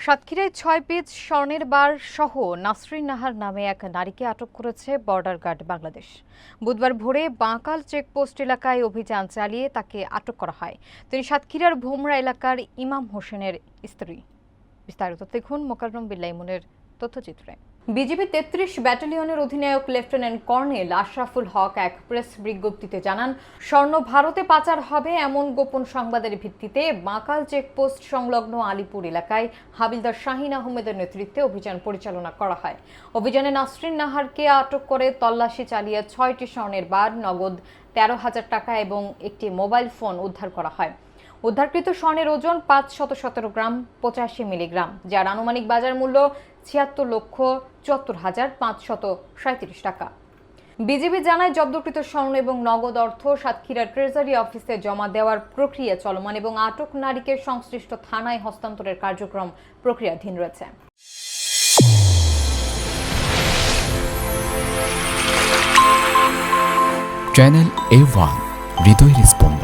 সাতক্ষীরায় ৬ পিস স্বর্ণের বার সহ নাসরিন নাহার নামে এক নারীকে আটক করেছে বর্ডার গার্ড বাংলাদেশ। বুধবার ভোরে বাঁকাল চেকপোস্ট এলাকায় অভিযান চালিয়ে তাকে আটক করা হয়। তিনি সাতক্ষীরার ভোমরা এলাকার ইমাম হোসেনের স্ত্রী। বিস্তারিত দেখুন মোকাররম বিল্লাহ ইমনের তথ্যচিত্রে। বিজিবি ৩৩ ব্যাটালিয়নের অধিনায়ক লেফটেন্যান্ট কর্নেল আশরাফুল হক এক প্রেস বিজ্ঞপ্তিতে জানান, স্বর্ণ ভারতে পাচার হবে এমন গোপন সংবাদের ভিত্তিতে বাঁকাল চেকপোস্ট সংলগ্ন আলিপুর এলাকায় হাবিলদার শাহিন আহমেদের নেতৃত্বে অভিযান পরিচালনা করা হয়। অভিযানে নাসরিন নাহারকে আটক করে তল্লাশি চালিয়ে ৬টি স্বর্ণের বার, নগদ ১৩,০০০ টাকা এবং একটি মোবাইল ফোন উদ্ধার করা হয়। উদ্ধারকৃত স্বর্ণের ওজন ৫১৭ গ্রাম ৮৫ মিলিগ্রাম, যার আনুমানিক বাজার মূল্য ৭৬,৭৪,৫৩৭ টাকা। বিজিবি জানায়, জব্দকৃত স্বর্ণ এবং নগদ অর্থ সাতক্ষীরা ট্রেজারি অফিসে জমা দেওয়ার প্রক্রিয়া চলমান এবং আটক নারীকে সংশ্লিষ্ট থানায় হস্তান্তরের কার্যক্রম প্রক্রিয়াধীন রয়েছে। চ্যানেল A1 হৃদয়ের স্পন্দন।